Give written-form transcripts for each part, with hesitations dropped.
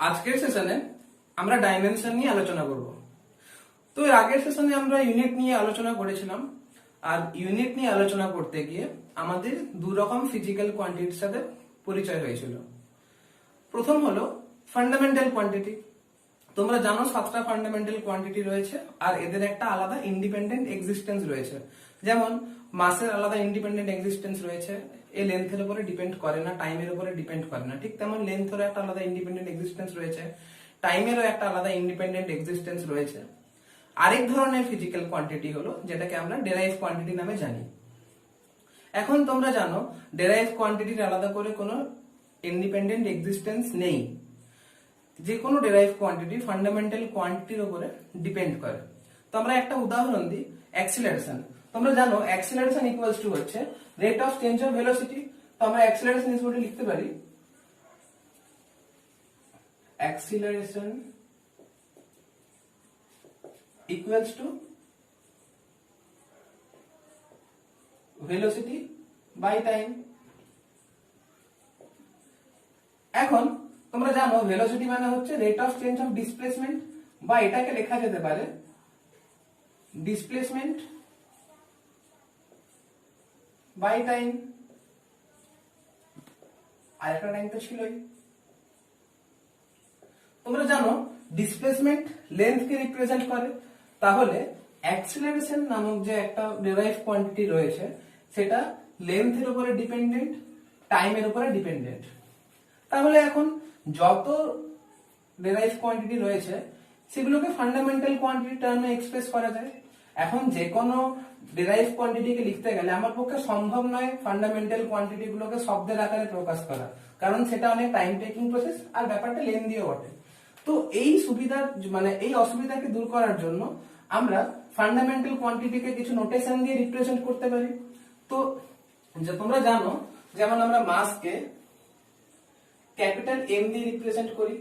আজকের সেশনে আমরা ডাইমেনশন নিয়ে আলোচনা করব। তো এর আগের সেশনে আমরা ইউনিট নিয়ে আলোচনা করেছিলাম, আর ইউনিট নিয়ে আলোচনা করতে গিয়ে আমাদের দু রকম ফিজিক্যাল কোয়ান্টিটির সাথে পরিচয় হয়েছিল। প্রথম হলো ফান্ডামেন্টাল কোয়ান্টিটি। তোমরা জানো 7টা ফান্ডামেন্টাল কোয়ান্টিটি রয়েছে, আর এদের একটা আলাদা ইন্ডিপেন্ডেন্ট এক্সিস্টেন্স রয়েছে। যেমন মাসের আলাদা ইন্ডিপেন্ডেন্ট এক্সিস্টেন্স রয়েছে, এ লেন্থের উপরে ডিপেন্ড করে না, টাইমের উপরে ডিপেন্ড করে না। ঠিক তেমন লেন্থেরও একটা আলাদা ইন্ডিপেন্ডেন্ট এক্সিস্টেন্স রয়েছে, টাইমেরও একটা আলাদা ইন্ডিপেন্ডেন্ট এক্সিস্টেন্স রয়েছে। আরেক ধরনের ফিজিক্যাল কোয়ান্টিটি হলো যেটাকে আমরা ডেরাইভ কোয়ান্টিটি নামে জানি। এখন তোমরা জানো ডেরাইভ কোয়ান্টিটির আলাদা করে কোনো ইন্ডিপেন্ডেন্ট এক্সিস্টেন্স নেই। যে কোনো ডেরাইভ কোয়ান্টিটি ফান্ডামেন্টাল কোয়ান্টিটির উপরে ডিপেন্ড করে। তো আমরা একটা উদাহরণ দিই, অ্যাক্সিলারেশন। তোমরা জানো অ্যাক্সিলারেশন ইকুয়ালস টু হচ্ছে rate of change of velocity. তো আমরা অ্যাক্সিলারেশন ইজ বলে লিখতে পারি acceleration equals to velocity by time. এখন তোমরা জানো ভেলোসিটি মানে হচ্ছে rate of change of displacement, বা এটাকে লেখা যেতে পারে ডিসপ্লেসমেন্ট বাই টাইম। আর একটা টাইম তো ছিলই। তোমরা জানো ডিসপ্লেসমেন্ট লেন্থ কে রিপ্রেজেন্ট করে, তাহলে অ্যাক্সিলারেশন নামক যে একটা ডেরাইভ কোয়ান্টিটি রয়েছে সেটা লেন্থের উপরে ডিপেন্ডেন্ট, টাইমের উপরে ডিপেন্ডেন্ট। তাহলে এখন যত ডেরাইভ কোয়ান্টিটি রয়েছে সেগুলোকে ফান্ডামেন্টাল কোয়ান্টিটি টার্মে এক্সপ্রেস করা যায়। এখন যে কোনো ডেরাইভ কোয়ান্টিটিকে লিখতে গেলে আমার পক্ষে সম্ভব নয় ফান্ডামেন্টাল কোয়ান্টিটি গুলোকে শব্দের আকারে প্রকাশ করা, কারণ সেটা অনেক টাইম টেকিং প্রসেস আর ব্যাপারটা লেন্দিও বটে। তো এই সুবিধার মানে এই অসুবিধাকে দূর করার জন্য আমরা ফান্ডামেন্টাল কোয়ান্টিটিকে কিছু নোটেশন দিয়ে রিপ্রেজেন্ট করতে পারি। তো যে তোমরা জানো যেমন আমরা মাসকে ক্যাপিটাল এম দিয়ে রিপ্রেজেন্ট করি,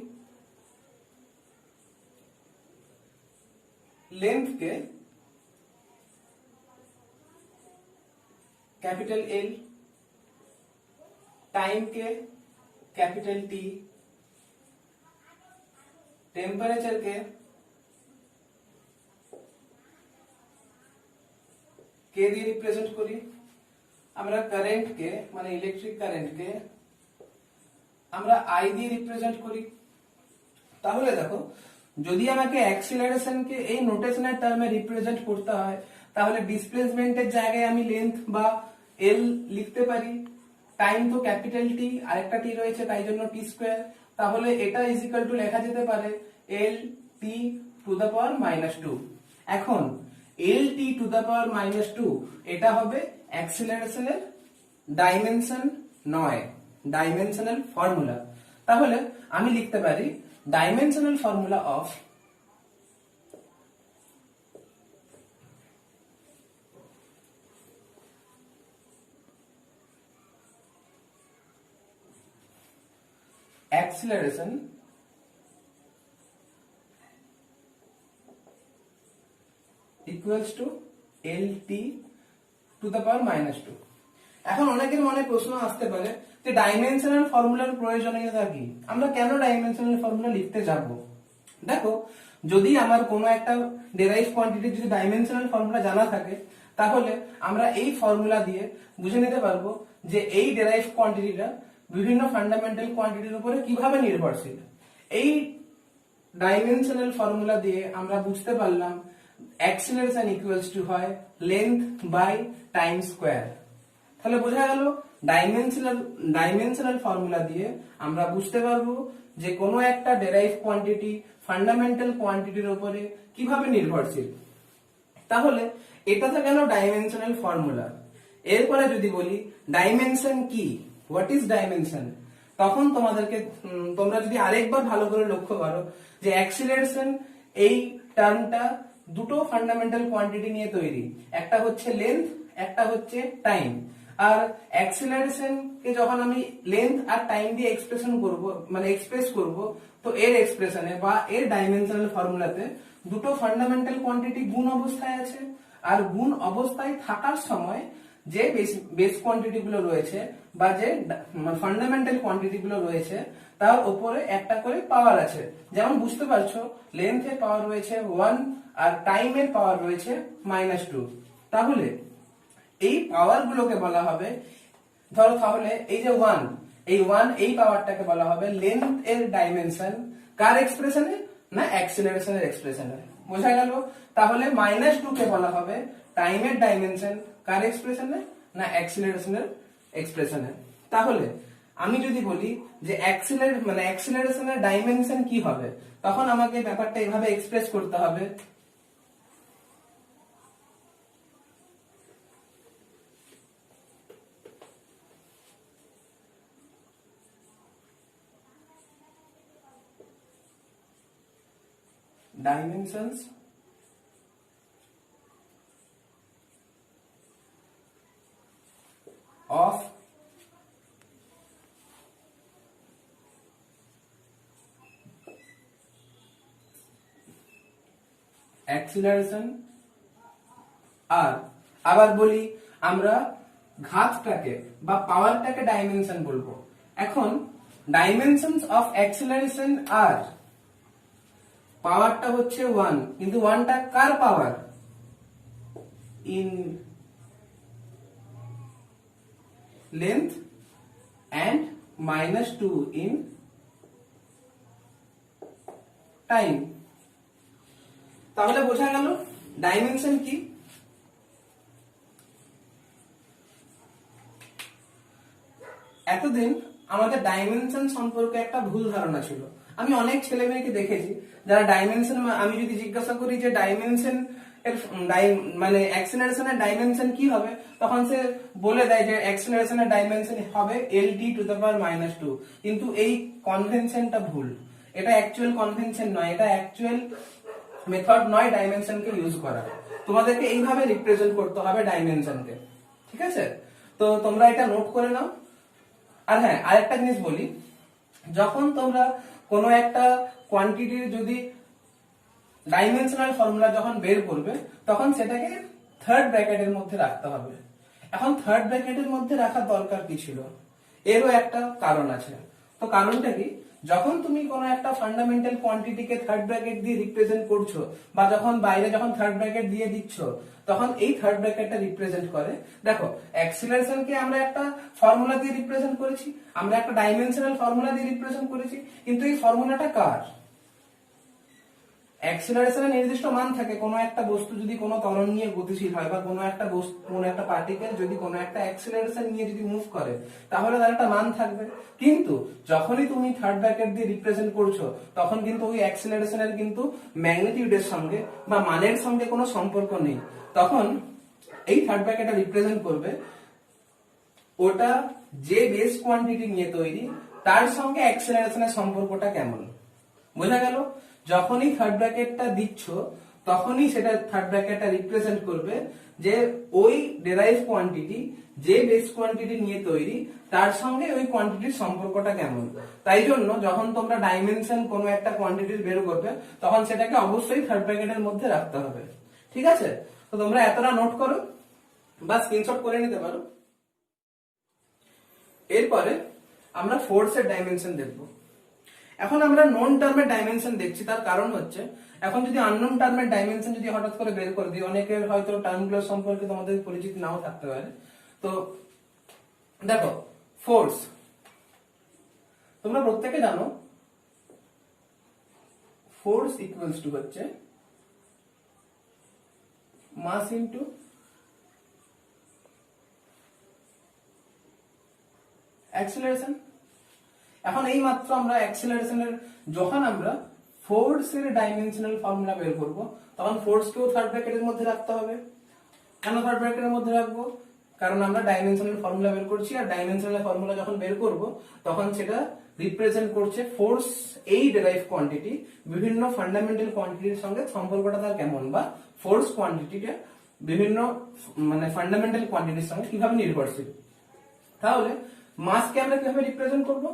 লেন্থকে ক্যাপিটাল এল, টাইমকে ক্যাপিটাল টি, টেম্পারেচারকে কে দিয়ে রিপ্রেজেন্ট করি, আমরা কারেন্টকে মানে ইলেকট্রিক কারেন্টকে আমরা আই দিয়ে রিপ্রেজেন্ট করি। তাহলে দেখো যদি আমাকে অ্যাক্সিলারেশনকে এই নোটেশনের টার্মে রিপ্রেজেন্ট করতে হয় তাহলে ডিসপ্লেসমেন্টের জায়গায় আমি লেন্থ বা এল লিখতে পারি, টাইম তো ক্যাপিটাল টি আরেকটা টি রয়েছে তাই জন্য টি স্কয়ার। তাহলে এটা ইজ ইকুয়াল টু লেখা যেতে পারে এল টি টু দ্য পাওয়ার -2। এখন এল টি টু দ্য পাওয়ার -2 এটা হবে অ্যাক্সিলারেশনের ডাইমেনশন নয়, ডাইমেনশনাল ফর্মুলা। তাহলে আমি লিখতে পারি dimensional formula of acceleration equals to LT to the power -2। এখন অনেকের মনে প্রশ্ন আসতে পারে যে ডাইমেনশনাল ফর্মুলার প্রয়োজনীয়তা কি, আমরা কেন ডাইমেনশনাল ফর্মুলা লিখতে যাব? দেখো যদি আমার কোনো একটা ডেরাইভ কোয়ান্টিটির যদি ডাইমেনশনাল ফর্মুলা জানা থাকে তাহলে আমরা এই ফর্মুলা দিয়ে বুঝে নিতে পারবো যে এই ডেরাইভ কোয়ান্টিটিটা বিভিন্ন ফান্ডামেন্টাল কোয়ান্টিটির উপরে কিভাবে নির্ভরশীল। এই ডাইমেনশনাল ফর্মুলা দিয়ে আমরা বুঝতে পারলাম অ্যাক্সিলারেশন ইকুয়ালস টু হয় লেন্থ বাই টাইম স্কয়ার। তাহলে বোঝা গেল ডাইমেনশনাল ফর্মুলা দিয়ে আমরা বুঝতে পারবো যে কোনো একটা ডেরাইভ কোয়ান্টিটি ফান্ডামেন্টাল কোয়ান্টিটির উপরে কিভাবে নির্ভরশীল। তাহলে এটা তো গেল ডাইমেনশনাল ফর্মুলা। এরপরে যদি বলি ডাইমেনশন কি, হোয়াট ইজ ডাইমেনশন, তখন তোমরা যদি আরেকবার ভালো করে লক্ষ্য করো যে অ্যাক্সিলারেশন এই টার্মটা দুটো ফান্ডামেন্টাল কোয়ান্টিটি নিয়ে তৈরি, একটা হচ্ছে লেন্থ, একটা হচ্ছে টাইম। আর অ্যাক্সিলারেশন কে যখন আমি লেন্থ আর টাইম দিয়ে এক্সপ্রেস করব তো এর এক্সপ্রেশনে বা এর ডাইমেনশনাল ফর্মুলাতে দুটো ফান্ডামেন্টাল কোয়ান্টিটি গুণ অবস্থায় আছে, আর গুণ অবস্থায় থাকার সময় যে বেস কোয়ান্টিটি গুলো রয়েছে বা যে ফান্ডামেন্টাল কোয়ান্টিটি গুলো রয়েছে তার উপরে একটা করে পাওয়ার আছে। যেমন বুঝতে পারছো লেন্থের পাওয়ার রয়েছে 1 আর টাইমের পাওয়ার রয়েছে -2। তাহলে এই পাওয়ার গুলোকে বলা হবে, ধরো তাহলে এই যে 1, এই পাওয়ারটাকে বলা হবে লেন্থ এর ডাইমেনশন। কার এক্সপ্রেশনে? না অ্যাক্সিলারেশনের এক্সপ্রেশনে। বোঝা গেল? তাহলে -2 কে বলা হবে টাইমের ডাইমেনশন। কার এক্সপ্রেশনে? না অ্যাক্সিলারেশনের এক্সপ্রেশনে। তাহলে আমি যদি বলি যে অ্যাক্সিলারেশনের ডাইমেনশন কি হবে, তখন আমাকে ব্যাপারটা এভাবে এক্সপ্রেস করতে হবে। dimensions of acceleration আর আবার বলি আমরা ঘাতটাকে বা পাওয়ারটাকে ডাইমেনশন বলবো। এখন ডাইমেনশনস অফ অ্যাক্সিলারেশন আর পাওয়ারটা হচ্ছে 1, কিন্তু 1টা কার power? In length and -2 in time. তাহলে বোঝা গেল ডাইমেনশন কি। এতদিন আমাদের ডাইমেনশন সম্পর্কে একটা ভুল ধারণা ছিল। আমি অনেক ছেলে মেয়েকে দেখেছি যারা ডাইমেনশন, আমি যদি জিজ্ঞাসা করি যে ডাইমেনশন এর অ্যাক্সিলারেশনের ডাইমেনশন কি হবে, তখন সে বলে দেয় যে অ্যাক্সিলারেশনের ডাইমেনশন হবে LD⁻²। কিন্তু এই কনভেনশনটা ভুল। এটা অ্যাকচুয়াল কনভেনশন নয়, এটা অ্যাকচুয়াল মেথড নয় ডাইমেনশনকে ইউজ করা। তোমাদেরকে এইভাবে রিপ্রেজেন্ট করতে হবে ডাইমেনশনকে। ঠিক আছে? তো তোমরা এটা নোট করে নাও। আর হ্যাঁ, আরেকটা জিনিস বলি, যখন তোমরা কোনো একটা কোয়ান্টিটির যদি ডাইমেনশনাল ফর্মুলা যখন বের করবে, তখন সেটাকে থার্ড ব্র্যাকেটের মধ্যে রাখতে হবে। এখন থার্ড ব্র্যাকেটের মধ্যে রাখার দরকার কি ছিল? এরও একটা কারণ আছে। তো কারণটা কি? যখন তুমি কোনো একটা ফান্ডামেন্টাল কোয়ান্টিটিকে থার্ড ব্র্যাকেট দিয়ে রিপ্রেজেন্ট করছো, বা যখন বাইরে যখন থার্ড ব্র্যাকেট দিয়ে দিচ্ছ, তখন এই থার্ড ব্র্যাকেটটা রিপ্রেজেন্ট করে, দেখো অ্যাক্সিলারেশনকে আমরা একটা ফর্মুলা দিয়ে রিপ্রেজেন্ট করেছি, আমরা একটা ডাইমেনশনাল ফর্মুলা দিয়ে রিপ্রেজেন্ট করেছি, কিন্তু এই ফর্মুলাটা কার? অ্যাক্সিলারেশনের নির্দিষ্ট মান থাকে। কোনো একটা বস্তু যদি কোনো ত্বরণ নিয়ে গতিশীল হয়, বা কোনো একটা বস্তু, কোনো একটা পার্টিকেল যদি কোনো একটা অ্যাক্সিলারেশন নিয়ে যদি মুভ করে, তাহলে তার একটা মান থাকবে। কিন্তু যখনই তুমি থার্ড ব্র্যাকেট দিয়ে রিপ্রেজেন্ট করছো, তখন কিন্তু ওই অ্যাক্সিলারেশনের কিন্তু ম্যাগনিটিউডের সঙ্গে বা মানের সঙ্গে কোনো সম্পর্ক নেই। তখন এই থার্ড ব্র্যাকেটটা রিপ্রেজেন্ট করবে ওটা যে বেস কোয়ান্টিটি নিয়ে তৈরি, তার সঙ্গে অ্যাক্সিলারেশনের সম্পর্কটা কেমন। বোঝা গেল? যখনই থার্ড ব্র্যাকেটটা দিচ্ছ, তখনই সেটা থার্ড ব্র্যাকেটটা রিপ্রেজেন্ট করবে যে ওই ডেরাইভ কোয়ান্টিটি যে বেস কোয়ান্টিটি নিয়ে তৈরি, তার সঙ্গে ওই কোয়ান্টিটির সম্পর্কটা কেমন। তাই জন্য যখন তোমরা ডাইমেনশন কোনো একটা কোয়ান্টিটির বের করবে, তখন সেটাকে অবশ্যই থার্ড ব্র্যাকেটের মধ্যে রাখতে হবে। ঠিক আছে? তো তোমরা এতটা নোট করো বা স্ক্রিনশট করে নিতে পারো। এরপরে আমরা ফোর্সের ডাইমেনশন দেখবো। এখন আমরা নন টার্মের ডাইমেনশন দেখছি, তার কারণ হচ্ছে এখন যদি আননোন টার্মের ডাইমেনশন যদি হঠাৎ করে বের করে দিই, অনেকের হয়তো টার্মগুলো সম্পর্কে তোমাদের পরিচিতি নাও থাকতে পারে। তো দেখো, ফোর্স তোমরা প্রত্যেকে জানো, ফোর্স ইকুয়ালস টু হচ্ছে মাস ইনটু অ্যাক্সিলারেশন। এখন এই মাত্র আমরা অ্যাক্সিলারেশনের, যখন আমরা ফোর্সের ডাইমেনশনাল ফর্মুলা বের করব, তখন ফোর্সকেও থার্ড ব্র্যাকেটের মধ্যে রাখতে হবে। কেন থার্ড ব্র্যাকেটের মধ্যে রাখবো? কারণ আমরা ডাইমেনশনাল ফর্মুলা বের করছি, আর ডাইমেনশনাল ফর্মুলা যখন বের করব, তখন সেটা রিপ্রেজেন্ট করছে ফোর্স, এই ডেরাইভ কোয়ান্টিটি বিভিন্ন ফান্ডামেন্টাল কোয়ান্টিটির সঙ্গে সম্পর্কটা তার কেমন, বা ফোর্স কোয়ান্টিটিটা বিভিন্ন ফান্ডামেন্টাল কোয়ান্টিটির সঙ্গে কিভাবে নির্ভরশীল। তাহলে মাসকে আমরা কিভাবে রিপ্রেজেন্ট করব?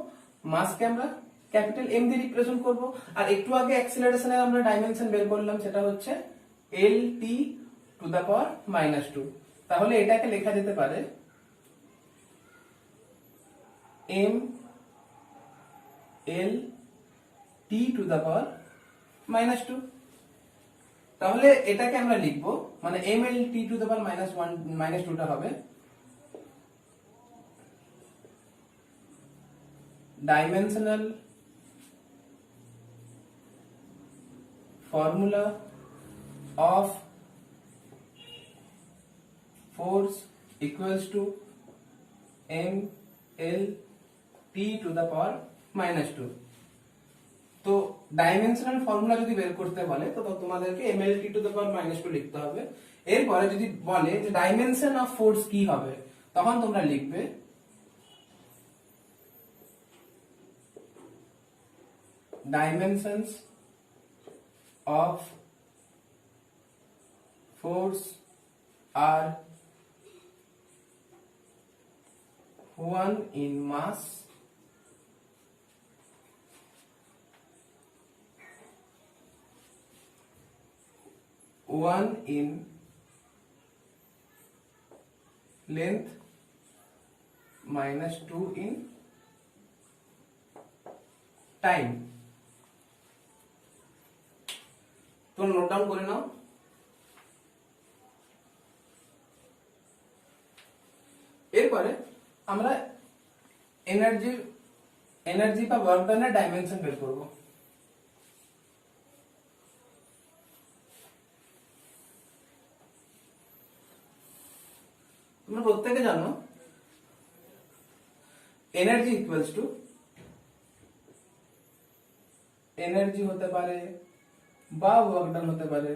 মাসকে আমরা ক্যাপিটাল এম দিয়ে রিপ্রেজেন্ট করব। আর একটু আগে অ্যাক্সিলারেশনের আমরা ডাইমেনশন বের করলাম, সেটা হচ্ছে LT⁻²। তাহলে এটাকে লেখা যেতে পারে M L T to the power -2। তাহলে এটাকে আমরা লিখবো, মানে M L T to the power -2টা হবে dimensional formula of force equals to m l t to the power -2। তো ডাইমেনশনাল ফর্মুলা যদি বের করতে বলে তো তোমাদেরকে M L T to the power -2 লিখতে হবে। এরপরে যদি বলে যে ডাইমেনশন অফ ফোর্স কি হবে, তখন তোমরা লিখবে dimensions of force are 1 in mass, 1 in length, -2 in time। তোমরা নোট ডাউন করে নাও। এরপরে আমরা এনার্জি বা ওয়ার্ক ডানের ডাইমেনশন বের করব। তোমরা প্রত্যেকে জানো এনার্জি ইকুয়ালস টু, এনার্জি হতে পারে বা ওয়ার্ক ডান হতে পারে,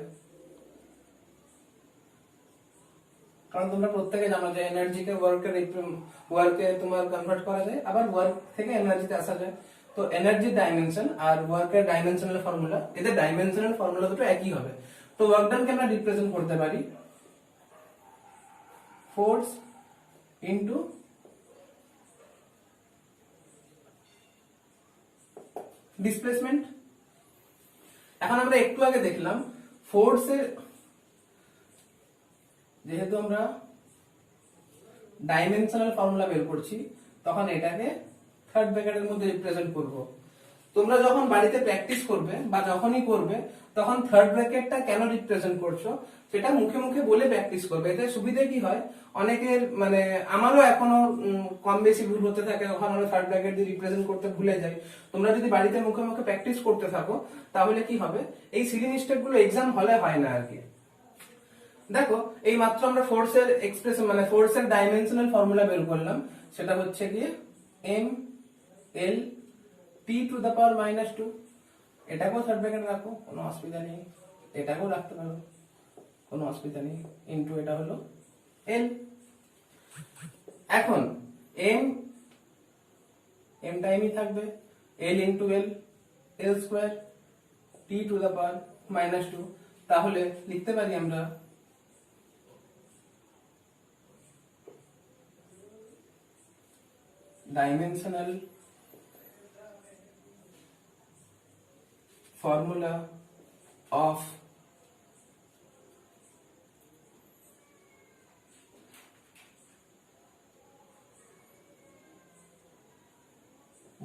কারণ তোমরা প্রত্যেকে জানো যে এনার্জিকে ওয়ার্কে তোমার কনভার্ট করা যায়, আবার ওয়ার্ক থেকে এনার্জিতে আসা যায়। তো এনার্জি ডাইমেনশন আর ওয়ার্কের ডাইমেনশনাল ফর্মুলা, এদের ডাইমেনশনাল ফর্মুলা দুটো একই হবে। তো ওয়ার্ক ডানকে আমরা রিপ্রেজেন্ট করতে পারি ফোর্স ইনটু ডিসপ্লেসমেন্ট। এখন আমরা একটু আগে দেখলাম ফোর্সের, যেহেতু আমরা ডাইমেনশনাল ফর্মুলা বের করছি তখন এটাকে থার্ড ব্র্যাকেটের মধ্যে রিপ্রেজেন্ট করব। তোমরা যখন বাড়িতে প্র্যাকটিস করবে বা যখনই করবে তখন থার্ড ব্র্যাকেটটা কেন রিপ্রেজেন্ট করছো সেটা মুখে মুখে বলে প্র্যাকটিস করবে। এতে সুবিধা কি হয়, অনেকের মানে আমারও এখনো কম বেশি ভুল হতে থাকে, ওখানে আমরা থার্ড ব্র্যাকেট দিয়ে রিপ্রেজেন্ট করতে ভুলে যাই। তোমরা যদি বাড়িতে মুখে মুখে প্র্যাকটিস করতে থাকো তাহলে কি হবে, এই সিলি মিস্টেক গুলো এক্সাম হলে হয় না আর কি। দেখো এই মাত্র আমরা ফোর্সের এক্সপ্রেশন মানে ফোর্সের ডাইমেনশনাল ফর্মুলা বের করলাম, সেটা হচ্ছে গিয়ে M L T to the power -2। এটাকেও থার্ড ব্র্যাকেট রাখো, কোনো অসুবিধা নেই, এটাকেও রাখতে পারো, কোনো অসুবিধা নেই, ইনটু এটা হলো এল। এখন এম টাইমই থাকবে, এল into L, L square T to the power -2। তাহলে লিখতে পারি আমরা dimensional formula of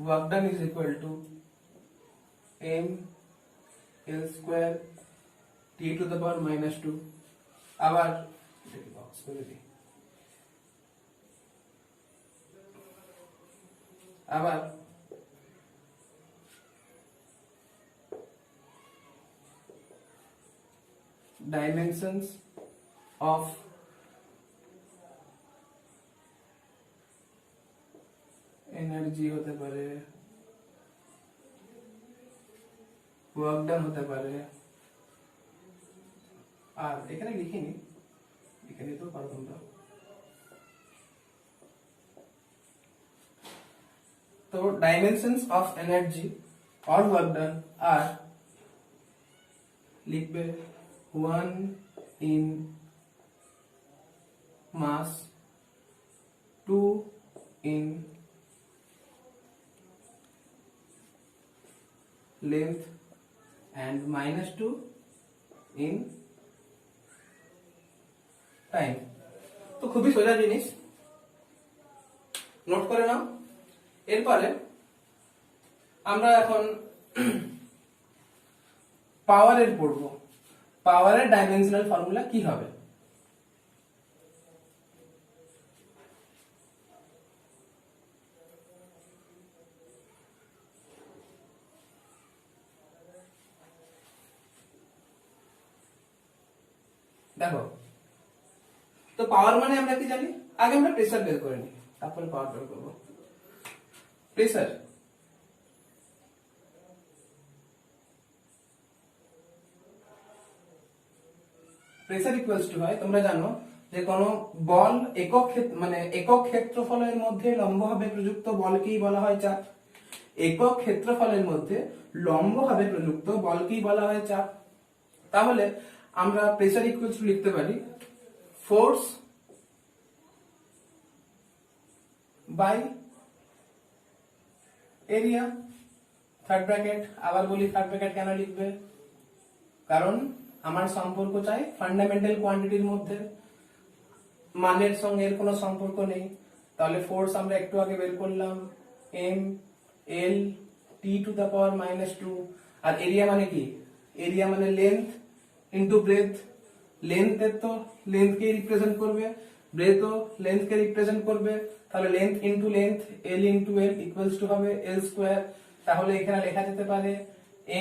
work done is equal to m l square t to the power -2। আবার আবার dimensions of এনার্জি হতে পারে, ওয়ার্ক ডান হতে পারে, আর এখানে লিখিনি, লিখে নিতেও পারো তোমরা। তো dimensions of energy or work done are, লিখবে 1 in mass, 2 in length and -2 in time। তো খুবই সোজা জিনিস, নোট করে নাও। এরপরে আমরা এখন পাওয়ারের পড়বো। পাওয়ারের ডাইমেনশনাল ফর্মুলা কি হবে? দেখো, তো পাওয়ার মানে আমরা কি জানি? আগে আমরা প্রেসার বের করে নিই, তারপরে পাওয়ার বের করবো। প্রেসার প্রেসার ইকুয়ালস টু হয়, তোমরা জানো যে কোন বল একক ক্ষেত্রফলের মধ্যে লম্বভাবে প্রযুক্ত বলকেই বলা হয় চাপ। একক ক্ষেত্রফলের মধ্যে লম্বভাবে প্রযুক্ত বলকেই বলা হয় চাপ। তাহলে আমরা প্রেসার ইকুয়ালস টু লিখতে পারি force by area, third bracket. আবার বলি, থার্ড ব্র্যাকেট কেন লিখবে? কারণ আমার সম্পর্ক চাই ফান্ডামেন্টাল কোয়ান্টিটির মধ্যে, মানের সঙ্গে এর কোনো সম্পর্ক নেই। তাহলে ফোর্স আমরা একটু আগে বের করলাম, M L T to the power -2। আর এরিয়া মানে কি? এরিয়া মানে লেন্থ ইনটু ব্রেথ। লেন্থের তো লেন্থকে রিপ্রেজেন্ট করবে, ব্রেথও লেন্থকে রিপ্রেজেন্ট করবে। তাহলে length into length, L into L equals to হবে এল স্কয়ার। তাহলে এখানে লেখা যেতে পারে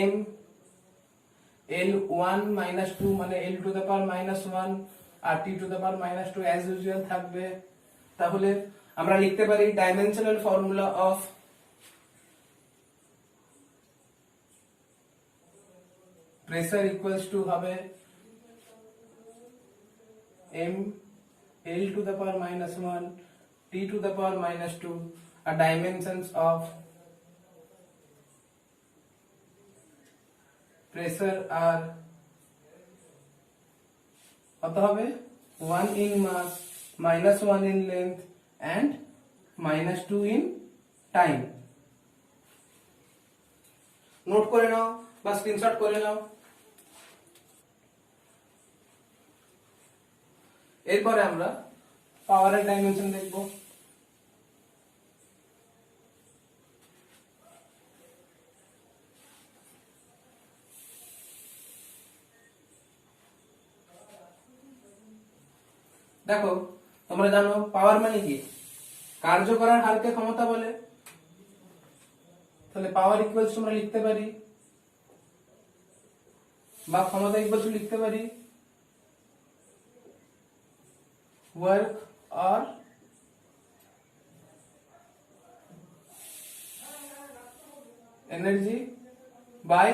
এম L1 -2 মানে L টু দ্য পাওয়ার -1 আর T to the power -2 as usual থাকবে। তাহলে আমরা লিখতে পারি dimensional formula of pressure equals to হবে M L to the power -1 T to the power -2 আর ডাইমেনশনস অফ প্রেসার আর কত হবে? 1 in mass, -1 in length and -2 in time। Note করে নাও বা স্ক্রিনশট করে নাও। এরপরে আমরা পাওয়ারের ডাইমেনশন দেখব। দেখো, তোমরা জানো পাওয়ার মানে কি? কার্য করার হারকে ক্ষমতা বলে। তাহলে পাওয়ার ইকুয়ালস আমরা লিখতে পারি, বা ক্ষমতা ইকুয়ালস লিখতে পারি work or energy by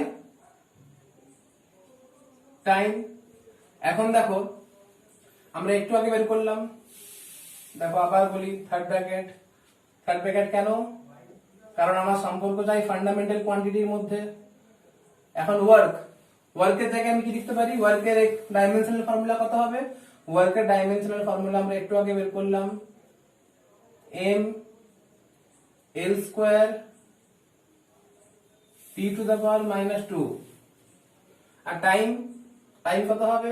time. এখন দেখো, আমরা একটু আগে বের করলাম, দেখো আবার বলি থার্ড ব্র্যাকেট। থার্ড ব্র্যাকেট কেন? কারণ আমার সম্পর্ক চাই ফান্ডামেন্টাল কোয়ান্টিটির মধ্যে। এখন ওয়ার্কের জায়গায় আমি কি লিখতে পারি? ওয়ার্কের ডাইমেনশনাল ফর্মুলা কত হবে? ওয়ার্কের ডাইমেনশনাল ফর্মুলা আমরা একটু আগে বের করলাম, M L square T to the power -2। আর টাইম কত হবে?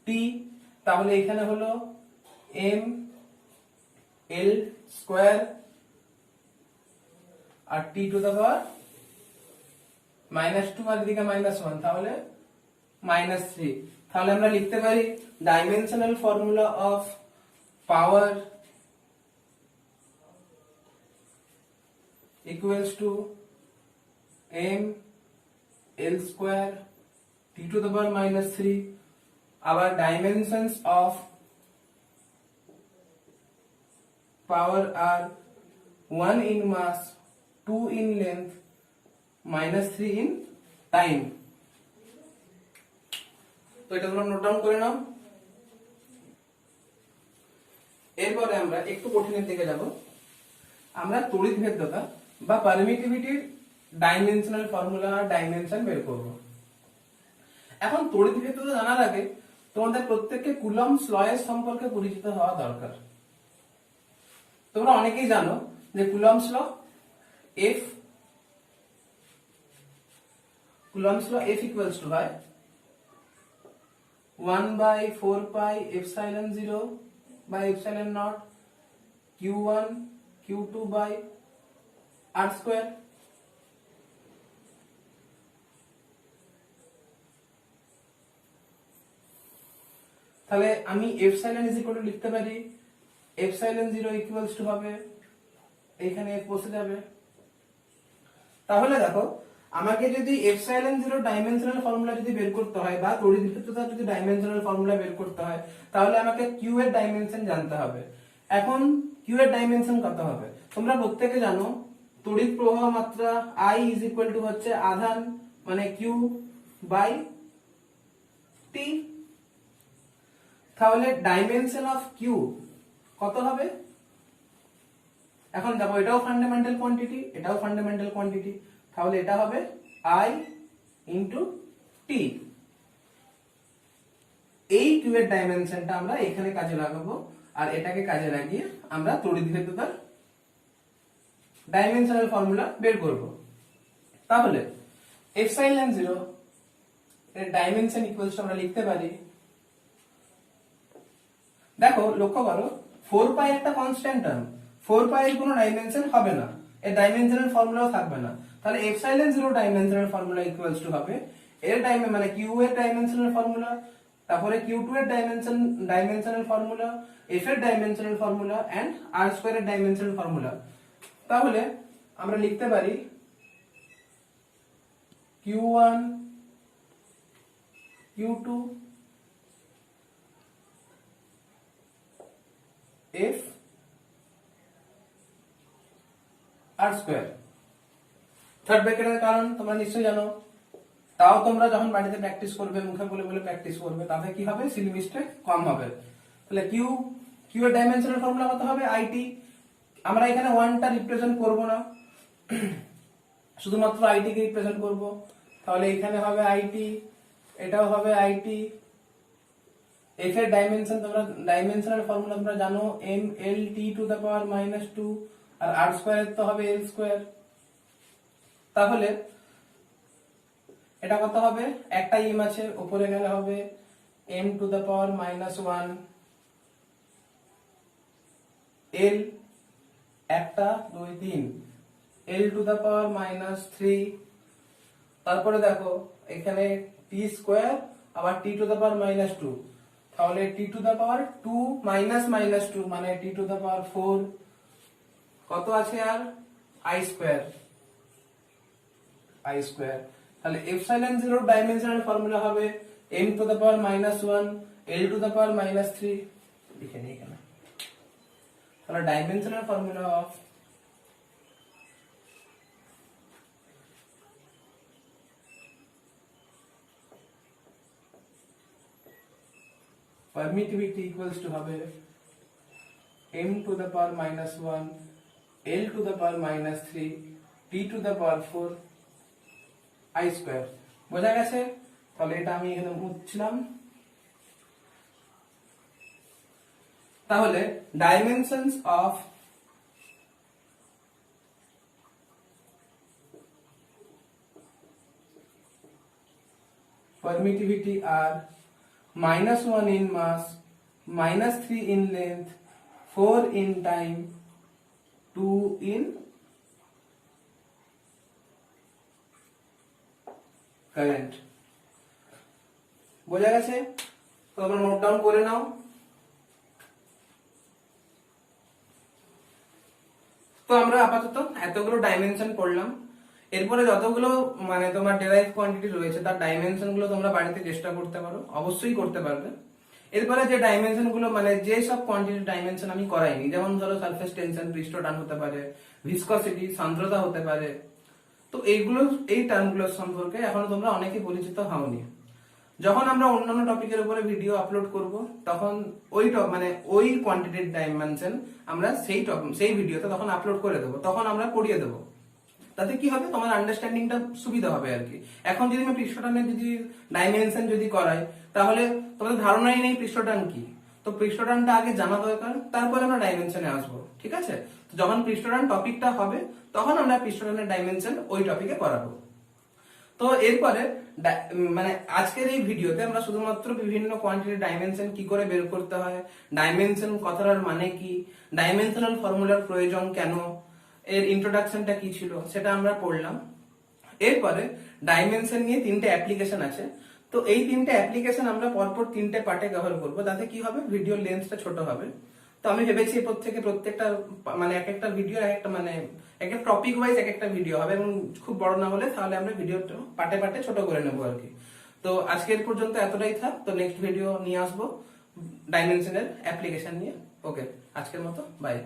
টি। তাহলে এখানে হলো এম এল স্কয়ার আর টি টু দ্য পাওয়ার -2 আর এদিকে -1, তাহলে -3। তাহলে আমরা লিখতে পারি dimensional formula of power equals to m l square t to the power -3। আবার ডাইমেনশনস অফ পাওয়ার আর 1 in mass, 2 in length, -3 in time। তো এটা তোমরা নোট ডাউন করে নাও। এরপরে আমরা একটু কঠিনের দিকে যাব। আমরা তড়িৎভেদ্যতা বা পারমিটিভিটির ডাইমেনশনাল ফর্মুলা আর ডাইমেনশন বের করব। এখন তড়িৎভেদ্যতা জানার আগে তোমাদের প্রত্যেককে কুলম্বস ল এর সম্পর্কে পরিচিত হওয়া দরকার। তোমরা অনেকেই জানো যে Coulomb's law F equals to হয় 1/4πε0 by epsilon naught q1 q2 by r square. তাহলে আমি এপসাইলন ইজ ইকুয়াল টু লিখতে পারি এপসাইলন 0 ইকুয়ালস টু হবে এইখানে বসে যাবে। তাহলে দেখো আমাকে যদি এপসাইলন 0 ডাইমেনশনাল ফর্মুলা যদি বের করতে হয় বা তড়িৎ ভেদ্যতার যদি ডাইমেনশনাল ফর্মুলা বের করতে হয় তাহলে আমাকে কিউ এর ডাইমেনশন জানতে হবে। এখন কিউ এর ডাইমেনশন কত হবে? তোমরা প্রত্যেকে জানো তড়িৎ প্রবাহ মাত্রা I ইজ ইকুয়াল টু হচ্ছে আধান মানে কিউ বাই টি। তাহলে ডাইমেনশন অফ কিউ কত হবে? এখন দেখো এটাও ফান্ডামেন্টাল কোয়ান্টিটি, এটাও ফান্ডামেন্টাল কোয়ান্টিটি, তাহলে এটা হবে I ইন্টু টি। এই কিউ এর ডাইমেনশনটা আমরা এখানে কাজে লাগাবো আর এটাকে কাজে লাগিয়ে আমরা তড়িৎভেদ্যতার ডাইমেনশনাল ফর্মুলা বের করব। তাহলে এপসাইলন 0 এর ডাইমেনশন ইকুয়ালস আমরা লিখতে পারি, দেখো লক্ষ্য করো 4 পাই একটা কনস্ট্যান্ট টার্ম, 4 পাই এর কোনো ডাইমেনশন হবে না, এর ডাইমেনশনাল ফর্মুলাও থাকবে না। তাহলে epsilon 0 dimensional formula equals to হবে এর মানে কিউ এর ডাইমেনশনাল ফর্মুলা, তারপরে কিউ2 এর ডাইমেনশনাল ফর্মুলা, এফ এর dimensional formula and r square এর ডাইমেনশনাল ফর্মুলা। তাহলে আমরা লিখতে পারি q one q two F r square. Third ব্র্যাকেটের কারণ তোমরা নিশ্চয়ই জানো, তাও তোমরা যখন বাড়িতে প্র্যাকটিস করবে, মুখে বলে বলে প্র্যাকটিস করবে, তাতে কি হবে সিলি মিস্টেক কম হবে। তাহলে কিউ এর ডাইমেনশনাল ফর্মুলা কত হবে? আইটি। আমরা এখানে 1টা রিপ্রেজেন্ট করব না, শুধুমাত্র আইটি কে রিপ্রেজেন্ট করব। তাহলে এখানে হবে আইটি, এটাও হবে আইটি। এফ এর ডাইমেনশন তোমরা ডাইমেনশনাল ফর্মুলা তোমরা জানো M L T to the power -2 আর আর স্কয়ার তো হবে এল স্কয়ার। তাহলে এটা কত হবে? একটা এম আছে, উপরে গেলে হবে m two the power -1 l, একটা 2 3 l টু দ্য পাওয়ার -3। তারপরে দেখো এখানে t স্কয়ার আবার t টু দ্য পাওয়ার -2, তাহলে t টু দ্য পাওয়ার 2 -2 মানে t টু দ্য পাওয়ার 4। কত আছে আর i স্কয়ার। তাহলে এপসাইলন 0 ডাইমেনশনাল ফর্মুলা হবে m two the power -1 l to the power -3 লিখে নিই এখানে। তাহলে dimensional formula of permittivity equals to হবে m to the power -1 l to the power -3 t to the power 4 i square. বোঝা গেছে? তাহলে এটা আমি এখানে মুছছিলাম। তাহলে dimensions of permittivity are -1 in mass, -3 in length, 4 in time, 2 in current। বোঝা গেছে? তোমরা নোট ডাউন করে নাও। তো আমরা আপাতত এতগুলো ডাইমেনশন পড়লাম, এরপরে যতগুলো মানে তোমার ডেরাইভ কোয়ান্টিটি রয়েছে তার ডাইমেনশন গুলো তোমরা বাড়িতে চেষ্টা করতে পারো, অবশ্যই করতে পারবে। এরপরে যে ডাইমেনশন গুলো মানে যে সব কোয়ান্টিটির ডাইমেনশন আমি করাইনি, যেমন ধরো সারফেস টেনশন, পৃষ্ঠ টান হতে পারে, ভিসকসিটি, সান্দ্রতা হতে পারে, তো এইগুলো এই টার্মগুলোর সম্পর্কে এখনো তোমরা অনেকে পরিচিত হওনি। যখন আমরা অন্যান্য টপিকের উপরে ভিডিও আপলোড করব তখন ওই কোয়ান্টিটির ডাইমেনশন আমরা সেই ভিডিওতে তখন আপলোড করে দেবো, তখন আমরা পড়িয়ে দেবো। তাতে কি হবে, তোমার আন্ডারস্ট্যান্ডিংটা সুবিধা হবে আর কি। এখন যদি আমি পৃষ্ঠটানের যদি ডাইমেনশন যদি করাই তাহলে তোমাদের ধারণাই নেই পৃষ্ঠটান কি, তো পৃষ্ঠটানটা আগে জানা দরকার, তারপরে আমরা ডাইমেনশনে আসবো, ঠিক আছে? তো যখন পৃষ্ঠটান টপিকটা হবে তখন আমরা পৃষ্ঠটানের ডাইমেনশন ওই টপিকে করাবো। তো এরপরে মানে আজকের এই ভিডিওতে আমরা শুধুমাত্র বিভিন্ন কোয়ান্টিটির ডাইমেনশন কি করে বের করতে হয়, ডাইমেনশন কথাটার মানে কি, ডাইমেনশনাল ফর্মুলার প্রয়োজন কেন, এর ইন্ট্রোডাকশনটা কি ছিল সেটা আমরা পড়লাম। এরপরে ডাইমেনশন নিয়ে 3টে অ্যাপ্লিকেশন আছে। তো এই 3টে অ্যাপ্লিকেশন আমরা পরপর 3টে পার্টে কভার করব, তাতে কি হবে ভিডিও লেন্থটা ছোট হবে। তো আমি ভেবেছি এরপর থেকে প্রত্যেকটা মানে এক একটা ভিডিও এক একটা মানে এক একটা টপিক ওয়াইজ এক একটা ভিডিও হবে, এবং খুব বড় না হলে তাহলে আমরা ভিডিওটা পার্টে পার্টে ছোট করে নেবো আর কি। তো আজকের পর্যন্ত এতটাই থাক। তো নেক্সট ভিডিও নিয়ে আসবো ডাইমেনশনের অ্যাপ্লিকেশন নিয়ে। ওকে, আজকের মতো বাই।